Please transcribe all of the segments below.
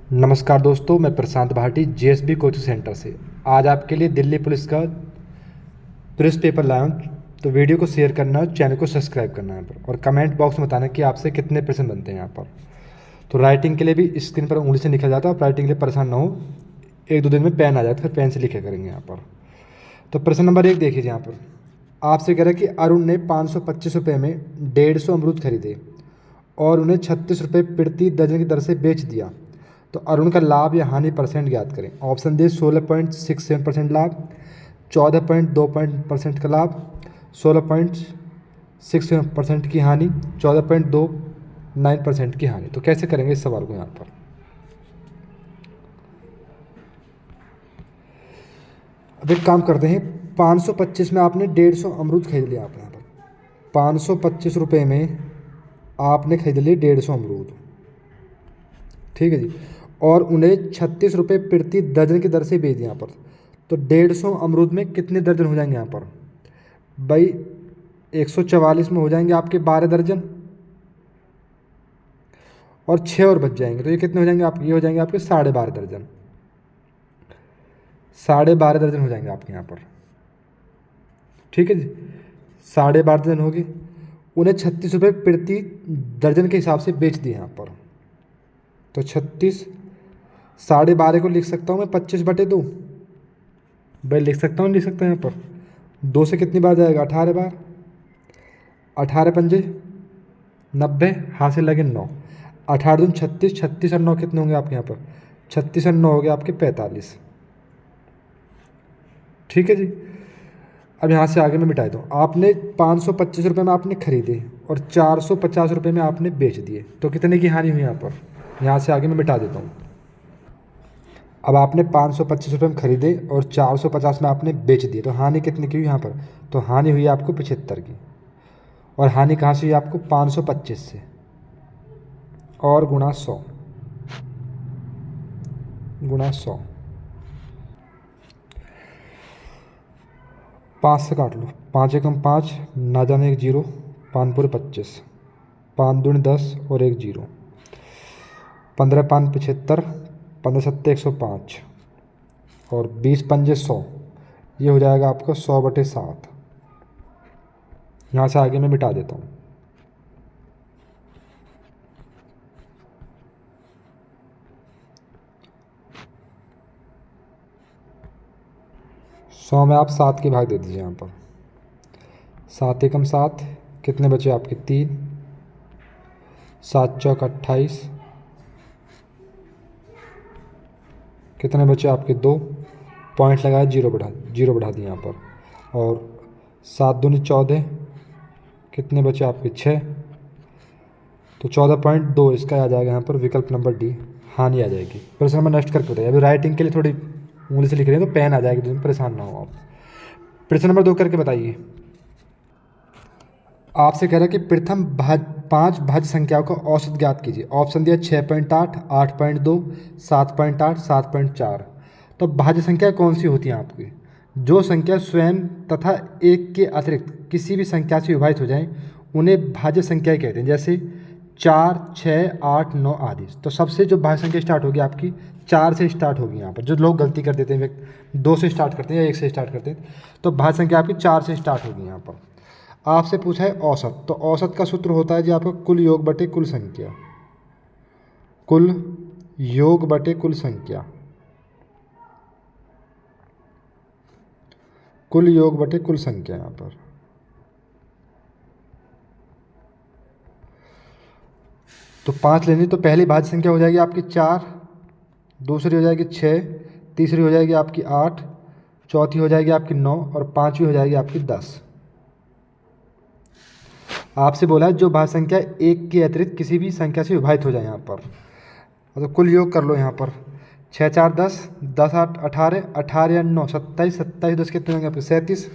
नमस्कार दोस्तों, मैं प्रशांत भाटी जेएसबी कोचिंग सेंटर से आज आपके लिए दिल्ली पुलिस का प्रेस पेपर लाया हूँ। तो वीडियो को शेयर करना और चैनल को सब्सक्राइब करना है यहाँ पर, और कमेंट बॉक्स में बताना कि आपसे कितने प्रश्न बनते हैं यहाँ पर। तो राइटिंग के लिए भी स्क्रीन पर उंगली से लिखा जाता है। आप राइटिंग के लिए परेशान ना हो, एक दो दिन में पेन आ जाता है, फिर पेन से लिखा करेंगे यहाँ पर। तो प्रश्न नंबर 1 देखिए। यहाँ पर आपसे कह रहा है कि अरुण ने 525 रुपये में 150 अमरूद खरीदे और उन्हें 36 रुपये प्रति दर्जन की दर से बेच दिया। तो अरुण का लाभ या हानि परसेंट ज्ञात करें। ऑप्शन दे 16.67% लाभ, 14.2% का लाभ, 16.6% की हानि, 14.29% की हानि। तो कैसे करेंगे इस सवाल को यहाँ पर। अब एक काम करते हैं, 525 में आपने 150 अमरूद खरीद लिया। आप यहाँ पर 525 रुपये में आपने खरीद लिए 150 अमरूद, ठीक है जी, और उन्हें 36 रुपये प्रति दर्जन की दर से बेच दिया यहाँ पर। तो 150 अमरूद में कितने दर्जन हो जाएंगे यहाँ पर भाई? 144 में हो जाएंगे आपके 12 दर्जन, और 6 और बच जाएंगे। तो ये कितने हो जाएंगे आपके? ये हो जाएंगे आपके 12.5 दर्जन। 12.5 दर्जन हो जाएंगे आपके यहाँ पर, ठीक है जी। 12.5 दर्जन हो गए, उन्हें 36 रुपये प्रति दर्जन के हिसाब से बेच दिए यहाँ पर। तो 36, 12.5 को लिख सकता हूँ मैं 25/2 भाई, लिख सकता हूँ, लिख सकता हूँ यहाँ पर। 2 से कितनी बार जाएगा? 18 बार। 18 पंजे 90, हाथ से लगे 9, 18 दूनी 36, 36 और 9 कितने होंगे आपके यहाँ पर? 36 और 9 हो गए आपके 45, ठीक है जी। अब यहाँ से आगे मैं मिटा दूँ। आपने 525 रुपये में आपने खरीदे और 450 रुपये में आपने बेच दिए, तो कितने की हानि हुई यहाँ पर? यहाँ से आगे मैं मिटा देता हूँ। अब आपने 525 रुपये में खरीदे और 450 में आपने बेच दिए, तो हानि कितने की हुई यहाँ पर? तो हानि हुई आपको 75 की। और हानि कहाँ से हुई आपको? 525 से, और गुणा 100, गुणा 100। 5 से काट लो, 5 एकम 5, ना जाने 1 जीरो, 5 पूरे 25, 5 दूनी 10 और 1 जीरो, 15 5 75, 15 सत्ते 105, और 20 पंजे 100। ये हो जाएगा आपका 100/7। यहाँ से आगे मैं मिटा देता हूँ। सौ में आप 7 के भाग दे दीजिए यहाँ पर। 7 एकम 7, कितने बचे आपके? 3, 7 चौक 28, कितने बचे आपके? 2, पॉइंट लगाए, जीरो बढ़ा दिए यहाँ पर। और 7 दूनी 14, कितने बचे आपके? 6, तो 14.2 इसका आ जाएगा यहाँ पर विकल्प नंबर डी, हानि आ जाएगी। प्रश्न नंबर नेक्स्ट करके बताइए। अभी राइटिंग के लिए थोड़ी उंगली से लिख रहे हैं तो पेन आ जाएगी, तो परेशान ना हो आप। प्रश्न नंबर 2 करके बताइए। आपसे कह रहा है कि प्रथम 5 भाज्य संख्याओं का औसत ज्ञात कीजिए। ऑप्शन दिया 6.8, 8.2, 7.8, 7.4। तो भाज्य संख्या कौन सी होती है आपकी? जो संख्या स्वयं तथा एक के अतिरिक्त किसी भी संख्या से विभाजित हो जाए उन्हें भाज्य संख्या कहते हैं। जैसे 4, 6, 8, 9 आदि। तो सबसे जो भाज्य संख्या स्टार्ट होगी आपकी 4 से स्टार्ट होगी। यहाँ पर जो लोग गलती कर देते हैं, 2 से स्टार्ट करते हैं या 1 से स्टार्ट करते हैं, तो भाज्य संख्या आपकी 4 से स्टार्ट होगी। यहाँ पर आपसे पूछा है औसत, तो औसत का सूत्र होता है जी आपका कुल योग बटे कुल संख्या, कुल योग बटे कुल संख्या, कुल योग बटे कुल संख्या। यहाँ पर तो 5 लेनी, तो पहली भाज्य संख्या हो जाएगी आपकी 4, दूसरी हो जाएगी 6, तीसरी हो जाएगी आपकी 8, चौथी हो जाएगी आपकी 9, और पांचवी हो जाएगी आपकी 10। आपसे बोला है जो भाज्य संख्या एक के अतिरिक्त किसी भी संख्या से विभाजित हो जाए। यहाँ पर तो कुल योग कर लो। यहाँ पर 6 4 10, 10 8 18, 18 या 9 27, 27 10 कितने होंगे आपके? 37।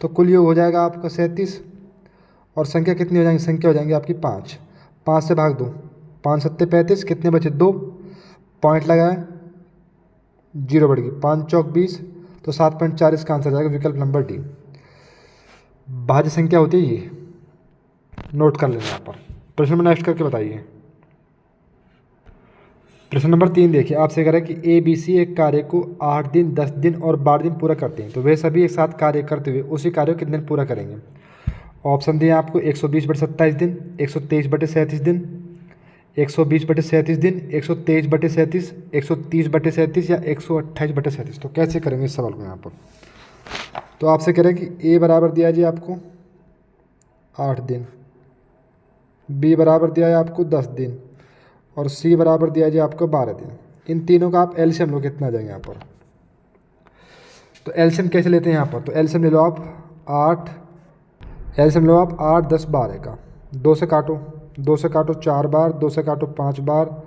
तो कुल योग हो जाएगा आपका 37, और संख्या कितनी हो जाएंगी? संख्या हो जाएंगी आपकी 5, 5 से भाग दो, 5 सत्ते 35, कितने बचे? 2, पॉइंट लगाए, जीरो बढ़ गई, 5 चौक 20, तो 7.4 इसका आंसर जाएगा विकल्प नंबर डी। भाज्य संख्या होती है ये, नोट कर लेना यहाँ पर। प्रश्न में नेक्स्ट करके बताइए। प्रश्न नंबर 3 देखिए, आपसे कह रहा है कि ABC एक कार्य को 8 दिन, 10 दिन और 12 दिन पूरा करते हैं, तो वे सभी एक साथ कार्य करते हुए उसी कार्य को कितने दिन पूरा करेंगे। ऑप्शन दिए आपको 120/27 दिन, 123/37 दिन, 120/37 दिन, 123/37, 130/37 या 128/37। तो कैसे करेंगे इस सवाल को यहाँ पर। तो आपसे कह रहे हैं कि A बराबर दिया जी आपको 8 दिन, B बराबर दिया है आपको 10 दिन और C बराबर दिया जाए आपको 12 दिन। इन तीनों का आप एलसीएम लो, कितना आ जाएगा यहाँ पर। तो एलसीएम कैसे लेते हैं यहाँ पर, तो एलसीएम ले लो आप 8, एलसीएम लो आप 8, 10, 12 का। 2 से काटो, 2 से काटो 4 बार, 2 से काटो 5 बार,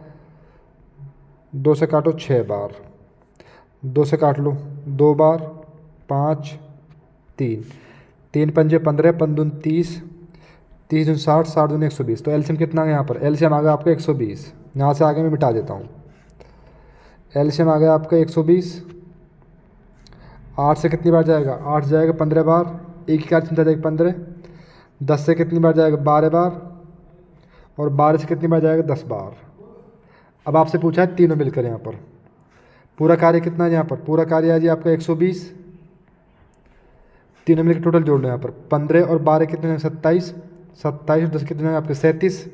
2 से काटो 6 बार, 2 से काट लो 2 बार, 5, 3, 3 पंजे 15, 5 दून 30, 30 दून 60, 60 दून 120। तो एलसीएम कितना आ गया यहाँ पर, एलसीएम आ गया आपका 120। यहाँ से आगे मैं मिटा देता हूँ। एलसीएम आ गया आपका 120। 8 से कितनी बार जाएगा, 8 जाएगा 15 बार, एक ही कार्य चिंता जाएगी 15। 10 से कितनी बार जाएगा, 12 बार, और 12 से कितनी बार जाएगा, 10 बार। अब आपसे पूछा है तीनों मिलकर यहाँ पर पूरा कार्य कितना है, यहाँ पर पूरा कार्य है जी आपका 120। तीनों मिलकर टोटल जोड़ लो यहाँ पर, 15 और 12 कितने, 27, 27 और 10 कितने हैं आपके 37,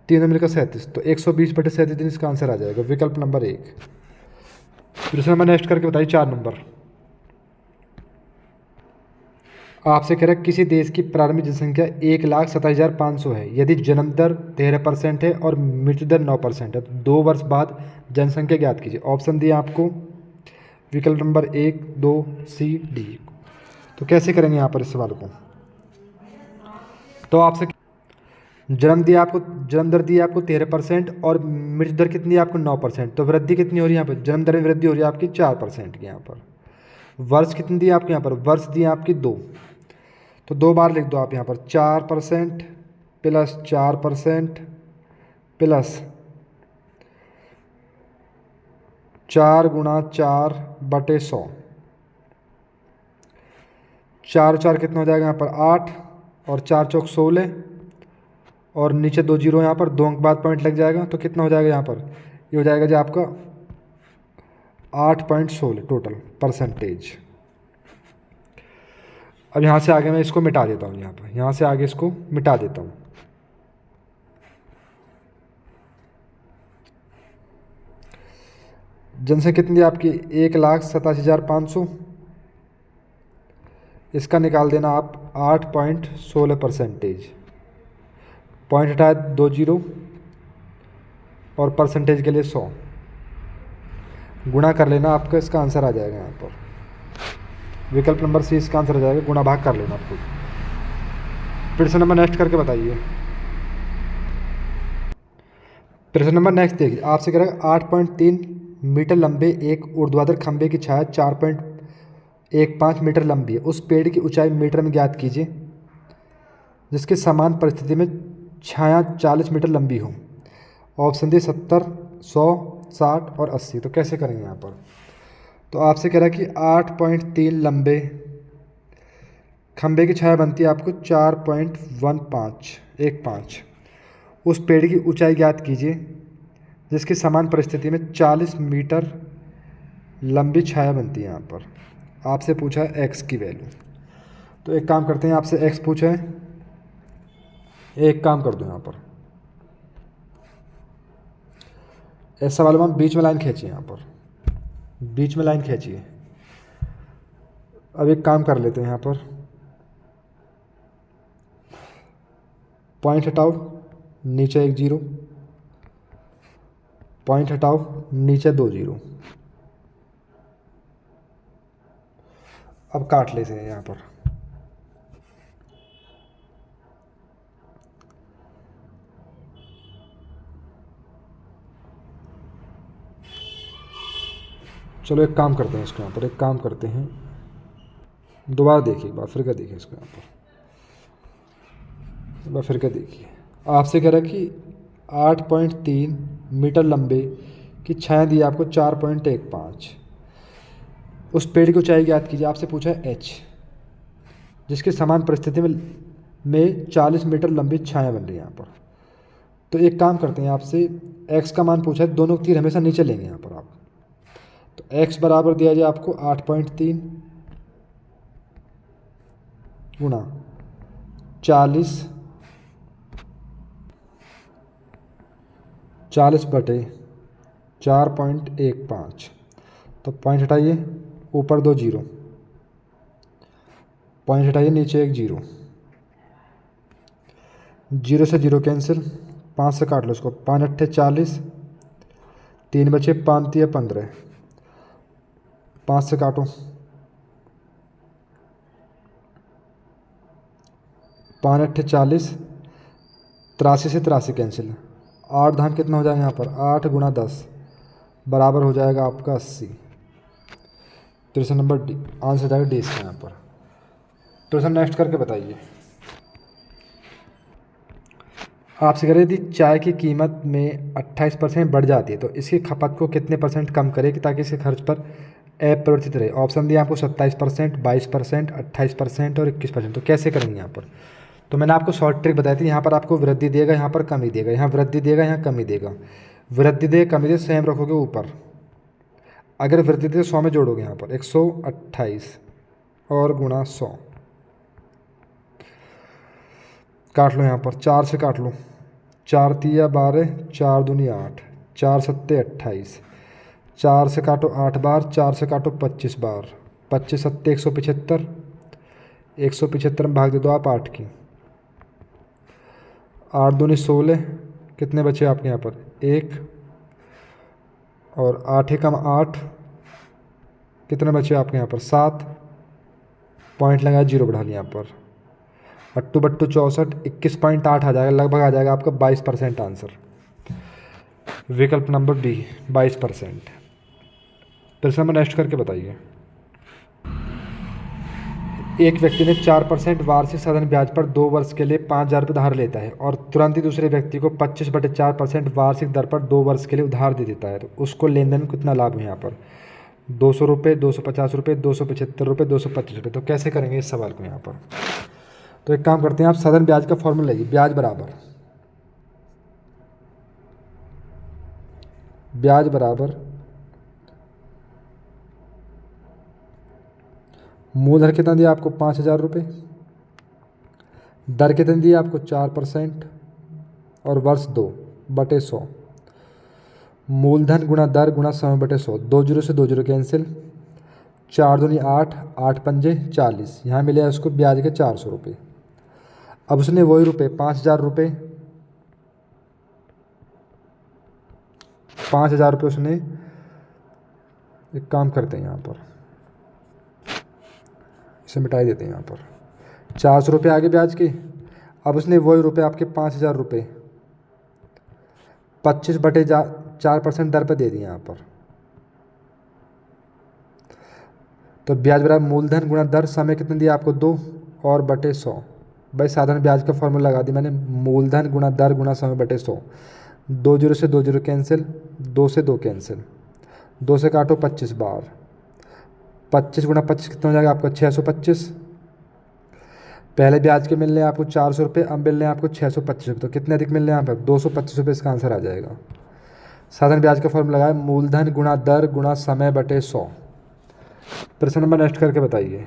तीनों मिलकर 37। तो 120/37 दिन इसका आंसर आ जाएगा, विकल्प नंबर 1। प्रश्न नंबर नेक्स्ट करके बताइए 4 नंबर। आपसे कह रहा है किसी देश की प्रारंभिक जनसंख्या 1,27,500 है, यदि जन्म दर 13% है और मृत्यु दर 9% है, तो 2 वर्ष बाद जनसंख्या ज्ञात कीजिए। ऑप्शन दिए आपको, विकल्प नंबर 1, 2, C, D। तो कैसे करेंगे यहाँ पर इस सवाल को। तो आपसे जन्म दर दी आपको 13% और मृत्यु दर कितनी है आपको 9%। तो वृद्धि कितनी हो रही है यहाँ पर, जन्म दर में वृद्धि हो रही है आपकी 4% की यहाँ पर। वर्ष कितनी दी आपके यहाँ पर, वर्ष दी आपकी 2, तो 2 बार लिख दो आप यहाँ पर, 4% प्लस 4% प्लस 4 गुणा 4/100। 4 4 कितना हो जाएगा यहाँ पर 8 और 4 चौक 16 और नीचे 2 जीरो यहाँ पर, 2 अंक बाद पॉइंट लग जाएगा, तो कितना हो जाएगा यहाँ पर, ये हो जाएगा जी आपका 8.16 टोटल परसेंटेज। अब यहाँ से आगे मैं इसको मिटा देता हूँ, यहाँ से आगे इसको मिटा देता हूँ। जनसंख्या कितनी है आपकी 1,87,500, इसका निकाल देना आप 8.16%। पॉइंट हटाए 2 जीरो और परसेंटेज के लिए 100 गुणा कर लेना, आपका इसका आंसर आ जाएगा यहाँ पर, विकल्प नंबर C इसका आंसर आ जाएगा, गुणा भाग कर लेना आपको। प्रश्न नंबर नेक्स्ट करके बताइए। प्रश्न नंबर नेक्स्ट देखिए, आपसे कह रहा है 8.3 मीटर लंबे एक ऊर्ध्वाधर खंभे की छाया 4.15 मीटर लंबी है, उस पेड़ की ऊंचाई मीटर में ज्ञात कीजिए जिसके समान परिस्थिति में छाया 40 मीटर लंबी हो। ऑप्शन दी 70, 100, 60 और 80। तो कैसे करेंगे यहाँ पर। तो आपसे कह रहा है कि 8.3 लंबे खंबे की छाया बनती है आपको 4.15 उस पेड़ की ऊंचाई ज्ञात कीजिए जिसकी समान परिस्थिति में 40 मीटर लंबी छाया बनती है। यहाँ पर आपसे पूछा है x की वैल्यू, तो एक काम करते हैं, आपसे x पूछा है, एक काम कर दो यहाँ पर, ऐसा वाला हम बीच में लाइन खींचिए, यहाँ पर बीच में लाइन खींचिए। अब एक काम कर लेते हैं, यहाँ पर पॉइंट हटाओ, नीचे 1 जीरो, पॉइंट हटाओ, नीचे 2 जीरो। अब काट लेते हैं यहाँ पर। चलो एक काम करते हैं, इसको यहाँ पर एक काम करते हैं, दोबारा देखिए, एक बार फिर क्या देखिए इसको यहाँ पर, एक बार फिर क्या देखिए। आपसे कह रहा है कि 8.3 मीटर लंबे की छाया दी आपको 4.15, उस पेड़ की ऊंचाई ज्ञात कीजिए। आपसे पूछा है h जिसके समान परिस्थिति में 40 मीटर लंबी छाया बन रही है यहाँ पर। तो एक काम करते हैं, आपसे x का मान पूछा है, दोनों तीर हमेशा नीचे लेंगे यहाँ पर आप। तो x बराबर दिया जाए आपको 8.3 गुणा 40 बटे 4.15। तो पॉइंट हटाइए, ऊपर 2 जीरो, पॉइंट हटाइए, नीचे 1 जीरो, जीरो से जीरो कैंसिल, 5 से काट लो इसको, 5 अट्ठे 40, 3 बचे, 5 तिया 15, 5 से काटो, 5 अट्ठे 40, 83 से 83 कैंसिल, 8 धाम कितना हो जाएगा यहाँ पर, 8 गुणा 10 बराबर हो जाएगा आपका 80। तो इसका नंबर डी आंसर हो जाएगा डी इसका यहाँ पर। तो इसका नेक्स्ट करके बताइए। आपसे कह रही थी चाय की कीमत में 28% बढ़ जाती है तो इसकी खपत को कितने % कम करे कि ताकि इसके खर्च पर अपरिवर्तित रहे। ऑप्शन दिया आपको 27%, 22%, 28% और 21%। तो कैसे करेंगे यहाँ पर? तो मैंने आपको शॉर्ट ट्रिक बताई थी, यहाँ पर आपको वृद्धि देगा, यहाँ पर कमी देगा, यहाँ वृद्धि देगा, यहाँ कमी देगा। वृद्धि दे कमी दे सेम रखोगे ऊपर, अगर वृद्धि दे 100 में जोड़ोगे यहाँ पर 128 और गुणा 100, काट लो यहाँ पर, 4 से काट लो, 4 तिया 12, 4 दूनी 8, 4 सत्ते 28, 4 से काटो 8 बार, 4 से काटो 25 बार, 25 सत्ते 175, 175 में भाग दे दो आप 8 की, 8 दूनी 16, कितने बचे आपके यहाँ पर 1, और 8 एकम 8, कितने बचे आपके यहाँ पर 7, पॉइंट लगाया, जीरो बढ़ा लिया यहाँ पर, 8 बट्टू 64, 21.8 आ जाएगा, लगभग आ जाएगा आपका 22% आंसर। विकल्प नंबर बी 22%। फिर से हमें नेक्स्ट करके बताइए। एक व्यक्ति ने 4% वार्षिक साधारण ब्याज पर 2 वर्ष के लिए 5,000 रुपये उधार लेता है और तुरंत ही दूसरे व्यक्ति को 25/4% वार्षिक दर पर 2 वर्ष के लिए उधार दे देता है, तो उसको लेन देन कितना लाभ है यहाँ पर? 200 रुपये, 250 रुपये, 275 रुपये, 225 रुपये। तो कैसे करेंगे इस सवाल को यहाँ पर? तो एक काम करते हैं, आप साधारण ब्याज का फॉर्मूला लेंगे, ब्याज बराबर मूलधन कितना दिया आपको 5,000 रुपये, दर कितनी दी आपको 4% और वर्ष 2 बटे 100, मूलधन गुणा दर गुणा समय बटे 100, 2 जीरो से 2 जीरो कैंसिल, 4 दूनी 8, 8 पंजे 40, यहाँ मिले उसको ब्याज के 400 रुपये। अब उसने वही रुपये 5,000 रुपये, 5,000 रुपये उसने, एक काम करते हैं यहाँ पर, इसे मिटाई देते हैं यहाँ पर, 400 रुपये आगे ब्याज के। अब उसने वही रुपये आपके 5,000 रुपये 25/4% दर पर दे दिए यहाँ पर। तो ब्याज बराबर मूलधन गुणा दर, समय कितने दिया आपको 2 और बटे 100। भाई साधारण ब्याज का फॉर्मूला लगा दी मैंने, मूलधन गुणा दर गुणा समय बटे 100, 2 जीरो से 2 जीरो कैंसिल, 2 से 2 कैंसिल, 2 से काटो 25 बार, 25 गुणा 25 कितना हो जाएगा आपका 625। पहले ब्याज के मिलने आपको 400 रुपये, अब मिलने आपको 625 रुपये, तो कितने अधिक मिलने यहाँ पर 225 रुपये, इसका आंसर आ जाएगा। साधारण ब्याज का फॉर्मूला लगाए, मूलधन गुणा दर गुणा समय बटे 100। प्रश्न नंबर नेक्स्ट करके बताइए।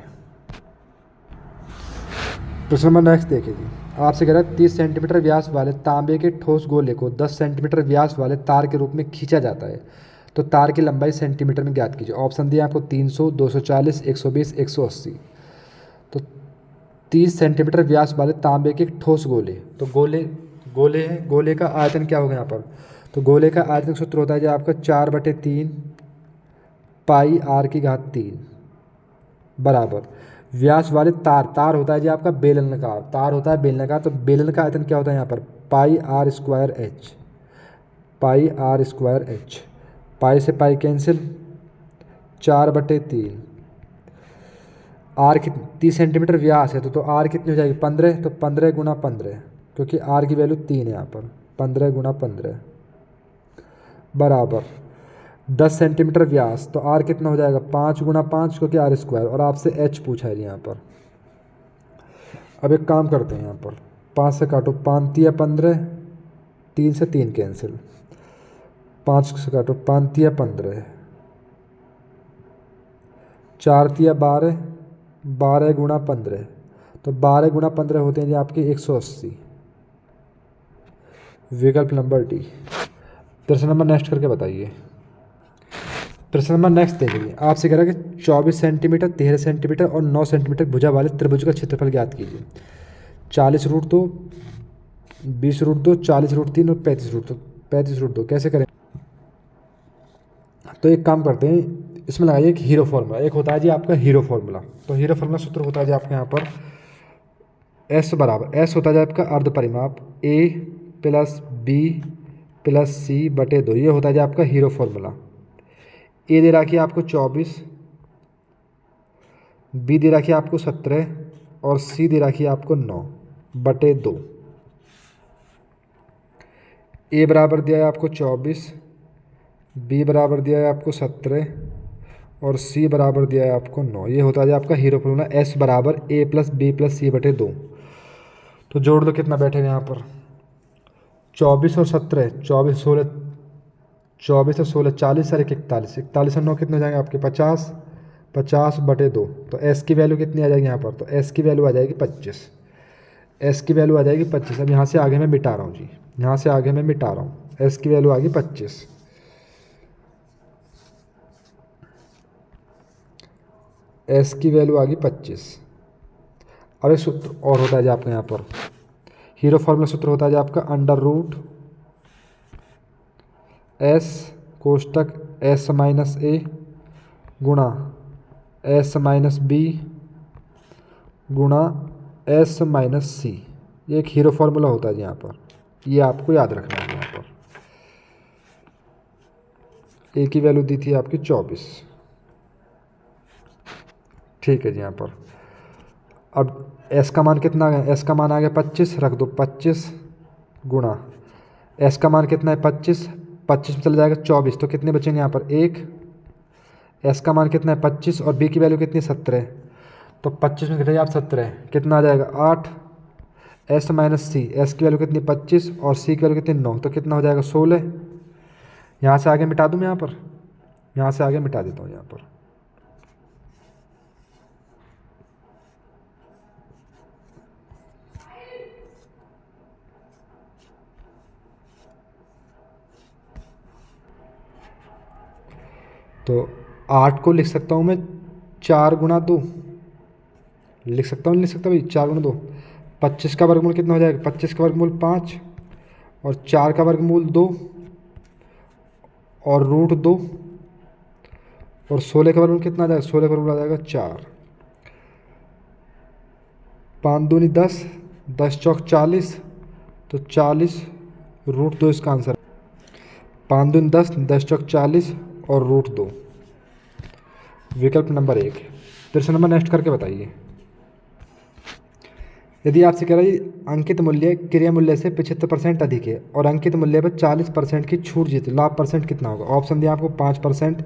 प्रश्न नंबर नेक्स्ट देखिए जी, आपसे कह रहा है 30 सेंटीमीटर व्यास वाले तांबे के ठोस गोले को 10 सेंटीमीटर व्यास वाले तार के रूप में खींचा जाता है, तो तार की लंबाई सेंटीमीटर में ज्ञात कीजिए। ऑप्शन दिया आपको 300, 240, 120, 180। तो 30 सेंटीमीटर व्यास वाले तांबे के ठोस गोले, तो गोले हैं, गोले का आयतन क्या होगा यहाँ पर? तो गोले का आयतन सूत्र होता है जो आपका 4/3 पाई r की घात 3 बराबर व्यास वाले तार होता है जी आपका बेलनाकार, तार होता है बेलनाकार, तो बेलन का आयतन क्या होता है यहाँ पर? पाई r स्क्वायर h, पाई से पाई कैंसिल, 4/3, आर कितनी 30 सेंटीमीटर व्यास है तो आर कितनी हो जाएगी 15, तो 15 गुणा 15, क्योंकि आर की वैल्यू 3 है यहाँ पर, 15 गुणा 15 बराबर 10 सेंटीमीटर व्यास, तो आर कितना हो जाएगा 5 गुणा 5, क्योंकि आर स्क्वायर, और आपसे एच पूछा है यहाँ पर। अब एक काम करते हैं यहाँ पर, 5 से काटो, 5 तिया 15, 3 से 3 कैंसिल, 5 से काटो, 5 तिया 15, 4 तिया 12, 12 गुणा 15, तो 12 गुणा 15 होते हैं जी आपके 180। विकल्प नंबर डी। प्रश्न नंबर नेक्स्ट करके बताइए। प्रश्न नंबर नेक्स्ट देखिए, आपसे कह रहा है कि 24 सेंटीमीटर, 13 सेंटीमीटर और 9 सेंटीमीटर भुजा वाले त्रिभुज का क्षेत्रफल ज्ञात कीजिए। 40√2, 20√2, 40√3 और 35√2। 35√2 कैसे करें? तो एक काम करते हैं, इसमें लगाइए एक हीरो फार्मूला। एक होता है जी आपका हीरो फार्मूला। तो हीरो फार्मूला सूत्र होता है जी आपके यहाँ पर एस बराबर, एस होता है आपका अर्ध परिमाप ए प्लस बी प्लस सी बटे 2। ये होता है जी आपका हीरो फार्मूला। ए दे रखी है आपको 24, बी दे रखी है आपको 17 और सी दे रखी है आपको 9 बटे 2। ए बराबर दिया है आपको 24, बी बराबर दिया है आपको 17 और सी बराबर दिया है आपको 9। ये होता है आपका हीरो फार्मूला एस बराबर ए प्लस बी प्लस सी बटे 2। तो जोड़ दो, कितना बैठेगा यहाँ पर 24 और 17, 24 16, 24 और 16 40 और 41, 41 और 9 कितने हो जाएंगे आपके 50, 50 बटे 2। तो एस की वैल्यू कितनी आ जाएगी यहाँ पर? तो एस की वैल्यू आ जाएगी 25। एस की वैल्यू आ जाएगी 25। अब यहाँ से आगे मैं मिटा रहा हूँ जी, यहाँ से आगे मैं मिटा रहा हूँ। एस की वैल्यू आ गई 25। एस की वैल्यू आ गई 25। अब एक सूत्र और होता है जी आपके यहाँ पर हीरो फार्मूला सूत्र होता है जी आपका अंडर रूट एस कोष्टक एस माइनस ए गुणा एस माइनस बी गुणा एस माइनस सी। ये एक हीरो फार्मूला होता है जी यहाँ पर, ये आपको याद रखना है। यहाँ पर ए की वैल्यू दी थी आपकी 24, ठीक है जी। यहाँ पर अब एस का मान कितना आ गया? एस का मान आ गया 25, रख दो 25 गुणा एस का मान कितना है 25, 25 में चला जाएगा 24, तो कितने बचेंगे यहाँ पर 1। एस का मान कितना है 25 और बी की वैल्यू कितनी है 17, तो 25 में घटाइए आप 17, कितना आ जाएगा 8। एस माइनस सी, एस की वैल्यू कितनी 25 और सी की वैल्यू कितनी 9, तो कितना हो जाएगा 16। यहाँ से आगे मिटा दूँ मैं, यहाँ पर यहाँ से आगे मिटा देता हूँ यहाँ पर। तो 8 को लिख सकता हूँ मैं 4 गुणा 2, लिख सकता हूँ, नहीं लिख सकता भाई 4 गुणा 2। 25 का वर्गमूल कितना हो जाएगा? 25 का वर्गमूल 5 और 4 का वर्गमूल 2 और रूट 2 और 16 का वर्गमूल कितना आ जाएगा? 16 का वर्गमूल आ जाएगा 4। 5 दूनी 10, 10 चौक 40, तो 40 रूट 2 इसका आंसर। 5 दूनी 10, 10 चौक 40 और रूट 2, विकल्प नंबर 1। प्रश्न नंबर नेक्स्ट करके बताइए। यदि आपसे कह रहा है अंकित मूल्य क्रिया मूल्य से 75% अधिक है और अंकित मूल्य पर 40% की छूट जीते, लाभ परसेंट कितना होगा? ऑप्शन दिया आपको 5%,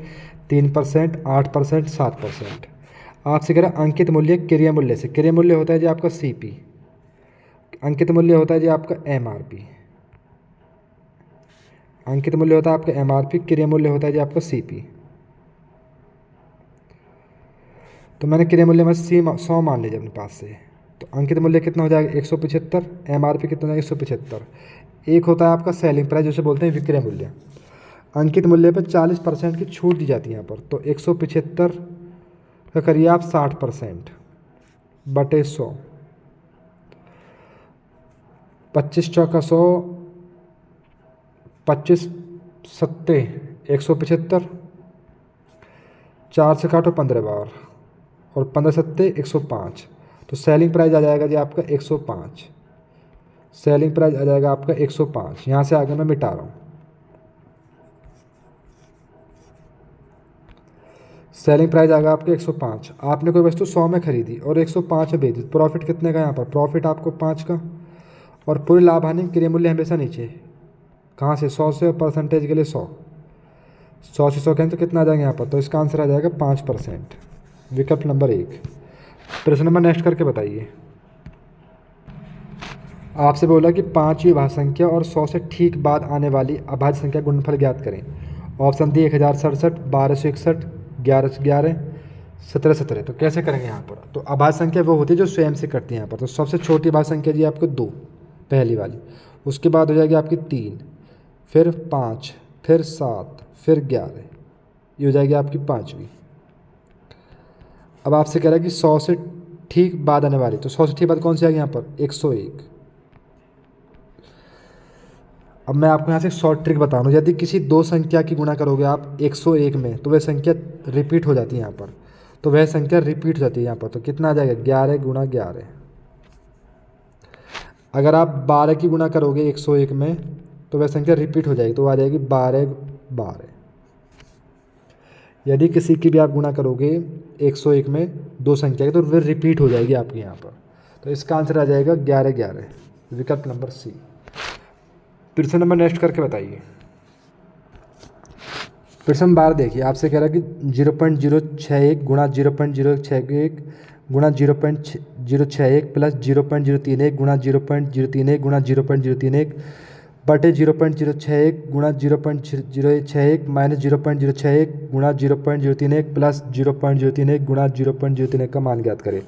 3%, 8%, 7%। आपसे कह रहा है अंकित मूल्य क्रिया मूल्य से, क्रिया मूल्य होता है जी आपका CP, अंकित मूल्य होता है जी आपका MRP, अंकित मूल्य होता है आपका MRP, क्रिया मूल्य होता है जी आपका CP। तो मैंने क्रिया मूल्य में 100 मान लिया अपने पास से, तो अंकित मूल्य कितना हो जाएगा 175, MRP कितना हो जाएगा 175। एक होता है आपका सेलिंग प्राइस, जिसे बोलते हैं विक्रय मूल्य। अंकित मूल्य पर 40% की छूट दी जाती है यहाँ पर, तो 175 का करिए आप 60% बटे 100, 25 चौका 100, 25 सत्ते 175, 4 से काटो 15 बार और 15 सत्ते 105, तो सेलिंग प्राइस आ जाएगा जी आपका 105। सेलिंग प्राइस आ जाएगा आपका 105। यहाँ से आगे मैं मिटा रहा हूँ। सेलिंग प्राइस आएगा आपके 105। आपने कोई वस्तु 100 में खरीदी और 105 में बेच दी, प्रॉफिट कितने का यहाँ पर? प्रॉफिट आपको 5 का। और पूरी लाभ हानि क्रिया मूल्य हमेशा नीचे, कहाँ से? 100 से, परसेंटेज के लिए 100, 100 से 100 कहें तो कितना आ जाएगा यहाँ पर? तो इसका आंसर आ जाएगा 5%, विकल्प नंबर 1। प्रश्न नंबर नेक्स्ट करके बताइए। आपसे बोला कि पाँचवीं भाज्य संख्या और 100 से ठीक बाद आने वाली अभाज्य संख्या गुणनफल ज्ञात करें। Option D 1067, 1261, 1111, 1717। तो कैसे करेंगे यहाँ पर? तो अभाज्य संख्या वो होती है जो स्वयं से कटती है यहाँ पर। तो सबसे छोटी अभाज्य संख्या जी आपको 2, पहली वाली। उसके बाद हो जाएगी आपकी 3, फिर 5, फिर 7, फिर 11, ये हो जाएगी आपकी पाँचवीं। अब आपसे कह रहा है कि 100 से ठीक बाद आने वाली, तो 100 से ठीक बाद कौन सी आ गई यहाँ पर? 101। अब मैं आपको यहाँ से शॉर्ट ट्रिक बता रहा हूँ। यदि किसी दो संख्या की गुणा करोगे आप 101 में, तो वह संख्या रिपीट हो जाती है यहाँ पर। तो वह संख्या रिपीट हो जाती है यहाँ पर। तो कितना आ जाएगा? 11 गुणा 11। अगर आप 12 की गुणा करोगे 101 में, तो वह संख्या रिपीट हो जाएगी, तो आ जाएगी 12 12। यदि किसी की भी आप गुणा करोगे 101 में दो संख्या की, तो वह रिपीट हो जाएगी आपकी यहाँ पर। तो इसका आंसर आ जाएगा 11 11, विकल्प नंबर सी। प्रश्न नंबर नेक्स्ट करके बताइए। प्रश्न 12 देखिए, आपसे कह रहा है कि 0.061 गुणा 0.061 गुणा 0.061 प्लस 0.031 गुणा 0.031 गुणा 0.031 बटे 0.061 गुणा 0.061 माइनस 0.061 गुणा 0.031 प्लस 0.031 गुणा 0.031 का मान ज्ञात करें।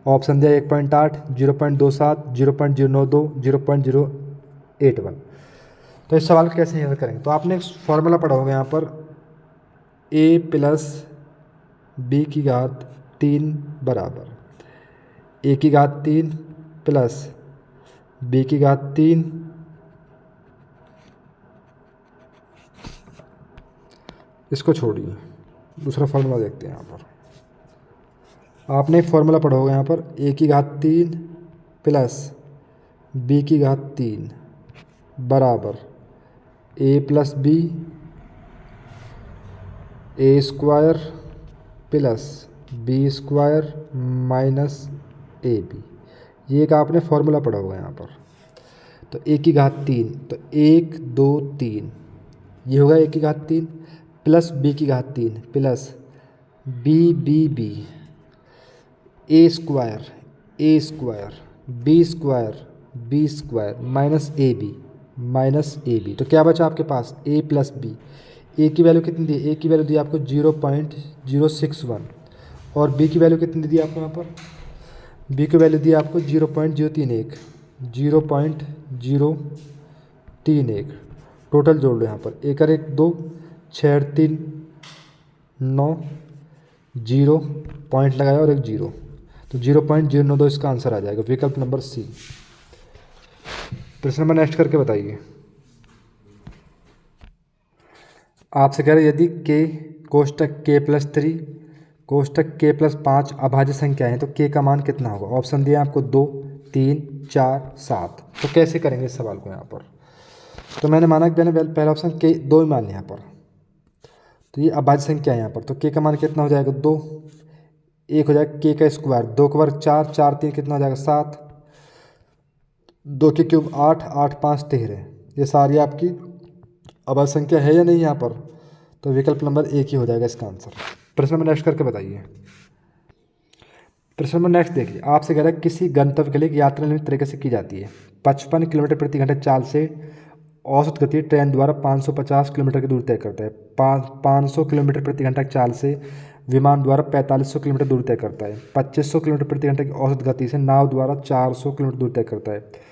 ऑप्शन दिया 1.8, 0.27, 0.092, 0.081। तो इस सवाल को कैसे हल करेंगे? तो आपने एक फॉर्मूला पढ़ा होगा यहाँ पर, a प्लस बी की घात 3 बराबर a की घात 3 प्लस b की घात 3 इसको छोड़िए, दूसरा फार्मूला देखते हैं। यहाँ पर आपने एक फार्मूला पढ़ा होगा यहाँ पर, a की घात 3 प्लस b की घात 3 बराबर a plus B A square plus B square minus A B. ये एक आपने फार्मूला पढ़ा होगा यहाँ पर। तो a की घात 3, तो 1 2 3 ये होगा a की घात 3 प्लस b की घात 3 plus b b b A square B square B square minus A B. तो क्या बचा आपके पास? a plus B. ए की वैल्यू कितनी दी? ए की वैल्यू दी आपको 0.061 और बी की वैल्यू कितनी दी आपको यहाँ पर? बी की वैल्यू दी आपको 0.031। टोटल जोड़ लो यहाँ पर, 1 और 1 2, 6 और 3 9, 0 पॉइंट लगाया और एक 0, तो 0.092 इसका आंसर आ जाएगा, विकल्प नंबर सी। प्रश्न नंबर नेक्स्ट करके बताइए। आपसे कह रहे यदि k कोष्टक k plus 3 कोष्टक k plus 5 अभाज्य संख्या है, तो k का मान कितना होगा? ऑप्शन दिया आपको 2 3 4 7। तो कैसे करेंगे इस सवाल को यहाँ पर? तो मैंने माना कि मैंने पहला ऑप्शन k 2 ही मान लिया यहाँ पर। तो ये अभाज्य संख्या है यहाँ पर, तो k का मान कितना हो जाएगा? 2। एक हो जाएगा k का स्क्वायर, 2 का वर्ग 4, 4 3 कितना हो जाएगा? 7। 2 के क्यूब 8, 8 5 13। ये सारी आपकी अभाज्य संख्या है या नहीं यहाँ पर? तो विकल्प नंबर एक ही हो जाएगा इसका आंसर। प्रश्न नंबर नेक्स्ट करके बताइए। प्रश्न नंबर नेक्स्ट देखिए, आपसे कह रहा है किसी गंतव्य के लिए यात्रा निम्न तरीके से की जाती है। 55 किलोमीटर प्रति घंटे चाल से औसत गति ट्रेन द्वारा 550 किलोमीटर की दूरी तय करता है। 500 किलोमीटर प्रति घंटा चाल से विमान द्वारा 4500 किलोमीटर दूरी तय करता है। 2500 किलोमीटर प्रति घंटे की औसत गति से नाव द्वारा 400 किलोमीटर दूरी तय करता है।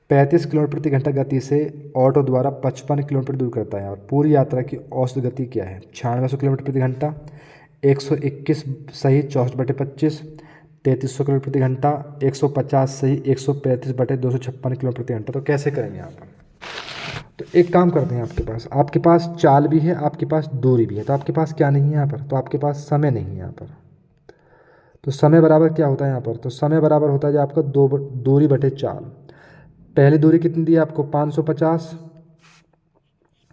35 किलोमीटर प्रति घंटा गति से ऑटो द्वारा 55 किलोमीटर दूर करता है। और पूरी यात्रा की औसत गति क्या है? 9600 किलोमीटर प्रति घंटा, 121 सही 64/25, 3300 किलोमीटर प्रति घंटा, 150 सही 135/256 किलोमीटर प्रति घंटा। तो कैसे करेंगे यहाँ पर? तो एक काम करते हैं, आपके पास चाल भी है, आपके पास दूरी भी है। तो आपके पास क्या नहीं है यहाँ पर? तो आपके पास समय नहीं है यहाँ पर। तो समय बराबर क्या होता है यहाँ पर? तो समय बराबर होता है आपका दूरी बटे चाल। पहली दूरी कितनी दी है आपको? 550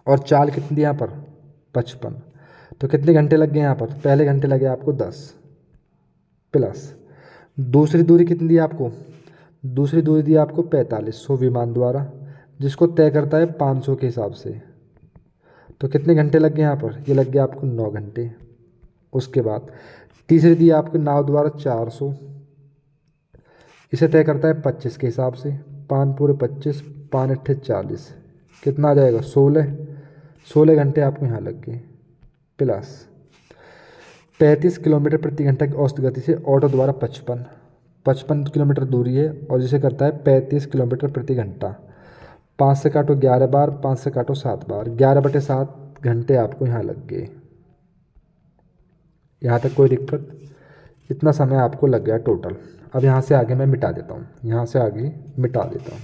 और चाल कितनी दी यहाँ पर? 55। तो कितने घंटे लग गए यहाँ पर? पहले घंटे लगे आपको 10 प्लस दूसरी दूरी कितनी दी आपको? दूसरी दूरी दी आपको 4500 विमान द्वारा, जिसको तय करता है 500 के हिसाब से। तो कितने घंटे लग गए यहाँ पर? ये लग गया आपको 9 घंटे। उसके बाद तीसरी दी आपको नाव द्वारा 400, इसे तय करता है 25 के हिसाब से। 5 पूरे 25, 5 अट्ठे 40, कितना आ जाएगा 16 घंटे आपको यहाँ लग गए। प्लस 35 किलोमीटर प्रति घंटा की औसत गति से ऑटो द्वारा 55 किलोमीटर दूरी है और जिसे करता है 35 किलोमीटर प्रति घंटा। 5 से काटो 11 बार, 5 से काटो 7 बार, 11/7 घंटे आपको यहाँ लग गए। यहाँ तक कोई दिक्कत? इतना समय आपको लग गया टोटल। अब यहाँ से आगे मैं मिटा देता हूँ, यहाँ से आगे मिटा देता हूँ।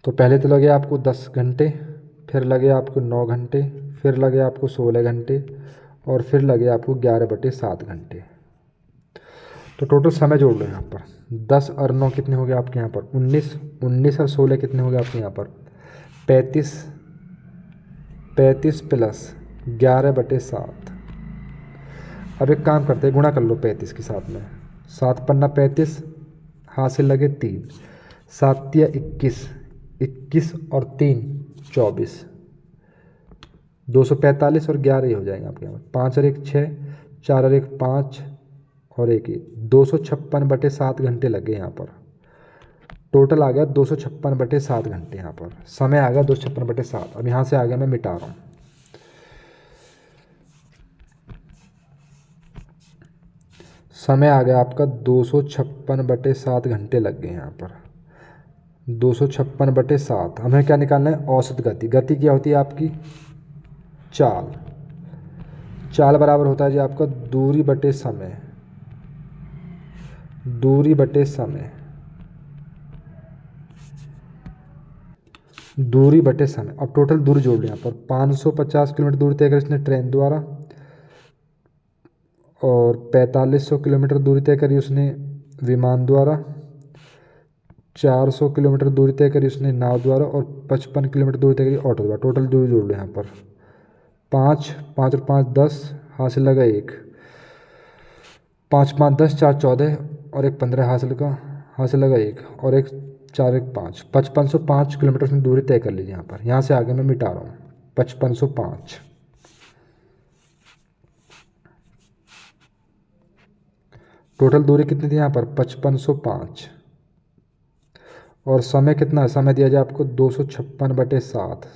तो पहले तो लगे आपको 10 घंटे, फिर लगे आपको 9 घंटे, फिर लगे आपको 16 घंटे और फिर लगे आपको 11/7 घंटे। तो टोटल समय जोड़ लो यहाँ पर। 10 और 9 कितने हो गए आपके यहाँ पर 19, 19 और 16 कितने हो गए आपके यहाँ पर 35, 35 प्लस 11/7। अब एक काम करते हैं, गुणा कर लो 35 के साथ में। 7 पन्ना 35, हाथ से लगे 3, 7 या 21, 21 और 3 24, 245 और 11 ही हो जाएंगे आपके यहाँ पर। 5 और 1 6, 4 और 1 5 और 1 256/7 घंटे लगे यहाँ पर। टोटल आ गया 256/7 घंटे यहाँ पर। समय आ गया 256/7। अब यहाँ से आ गया, मैं मिटा रहा हूँ। समय आ गया आपका 256/7 घंटे लग गए यहाँ पर। 256/7। हमें क्या निकालना है? औसत गति। गति क्या होती है आपकी? चाल। चाल बराबर होता है जी आपका दूरी बटे समय, दूरी बटे समय, दूरी बटे समय। अब टोटल दूरी जोड़ लें यहाँ पर। 550 किलोमीटर दूरी तय करी इसने ट्रेन द्वारा और 4500 किलोमीटर दूरी तय करी उसने विमान द्वारा, 400 किलोमीटर दूरी तय करी उसने नाव द्वारा और 55 किलोमीटर दूरी तय करी ऑटो द्वारा। टोटल दूरी जोड़ लो यहाँ पर। 5 5 और 5 10, हासिल लगा 1, 5 5 10, 4 14 और 1 15 हासिल लगा 1 और 1 4 1 5, 5505 किलोमीटर उसने दूरी तय कर लीजिए यहाँ पर। यहाँ से आगे मैं मिटा रहा हूँ। 5505। टोटल दूरी कितनी थी यहाँ पर 5505 और समय कितना है? समय दिया जाए आपको 256/7।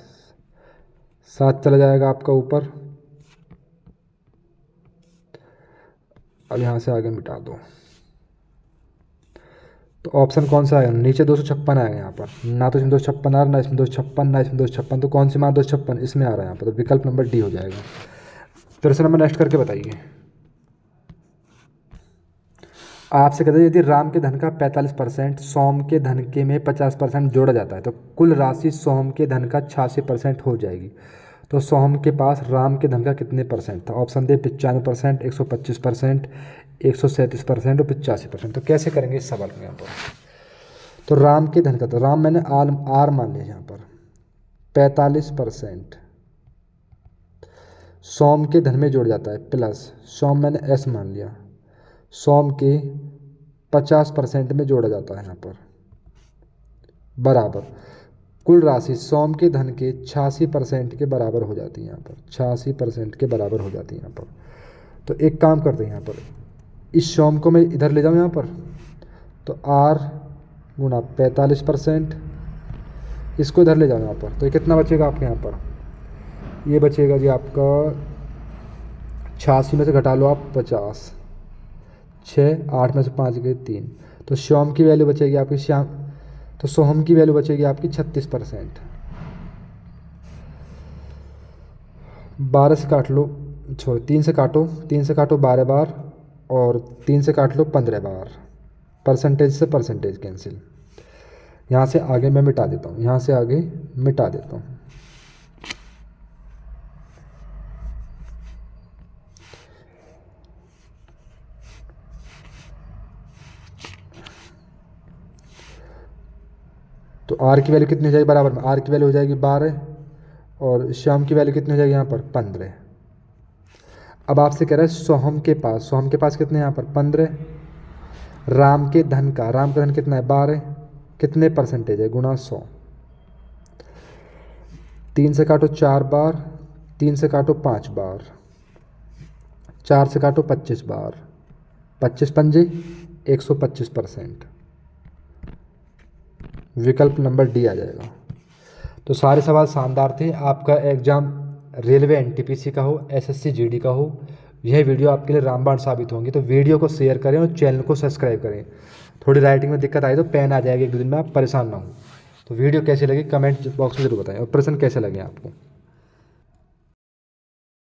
7 चला जाएगा आपका ऊपर। अब यहाँ से आगे मिटा दो। तो ऑप्शन कौन सा आएगा? नीचे 256 आएगा यहाँ पर। ना तो इसमें 256 आ रहा, ना इसमें 256, ना इसमें 256। तो कौन सी मान 256 इसमें आ रहा है यहाँ पर। तो विकल्प नंबर डी हो जाएगा। प्रश्न नंबर नेक्स्ट करके बताइए। आपसे कहते हैं यदि राम के धन का 45% सोम के धन के में 50% जोड़ा जाता है तो कुल राशि सोम के धन का 86% हो जाएगी। तो सोम के पास राम के धन का कितने परसेंट था? ऑप्शन दे 95%, 125%, 137% और 85%। तो कैसे करेंगे इस सवाल को यहाँ पर? तो राम के धन का, तो राम मैंने आर मान लिया यहाँ पर 45% सोम के धन में जोड़ जाता है, प्लस सोम मैंने एस मान लिया सोम के 50% में जोड़ा जाता है यहाँ पर, बराबर कुल राशि सोम के धन के 86% के बराबर हो जाती है यहाँ पर। 86% के बराबर हो जाती है यहाँ पर। तो एक काम करते हैं यहाँ पर, इस सोम को मैं इधर ले जाऊँ यहाँ पर, तो R गुना 45%, इसको इधर ले जाऊँ यहाँ पर, तो ये कितना बचेगा आपके यहाँ पर? ये बचेगा जी आपका 86 में से घटा लो आप 50, 6 8 में से 5 गए 3, तो सोम की वैल्यू बचेगी आपकी तो सोहम की वैल्यू बचेगी आपकी 36%। 12 से काट लो, छोड़ 3 से काटो, 3 से काटो 12 बार और 3 से काट लो 15 बार। परसेंटेज से परसेंटेज कैंसिल। यहाँ से आगे मैं मिटा देता हूँ, यहाँ से आगे मिटा देता हूँ। तो R की वैल्यू कितनी हो जाएगी बराबर में? R की वैल्यू हो जाएगी 12 और श्याम की वैल्यू कितनी हो जाएगी यहाँ पर 15। अब आपसे कह रहा है सोहम के पास कितने यहाँ पर 15। राम का धन कितना है 12, कितने परसेंटेज है? गुना 100। 3 से काटो 4 बार, 3 से काटो 5 बार, 4 से काटो 25 बार, 25 पंजे 125%। विकल्प नंबर डी आ जाएगा। तो सारे सवाल शानदार थे। आपका एग्ज़ाम रेलवे एनटीपीसी का हो, एसएससी जीडी का हो, यह वीडियो आपके लिए रामबाण साबित होंगी। तो वीडियो को शेयर करें और चैनल को सब्सक्राइब करें। थोड़ी राइटिंग में दिक्कत आई तो पेन आ जाएगी 1-2 दिन में, आप परेशान ना हो। तो वीडियो कैसे लगी कमेंट बॉक्स में जरूर बताएं, और प्रश्न कैसे लगे आपको।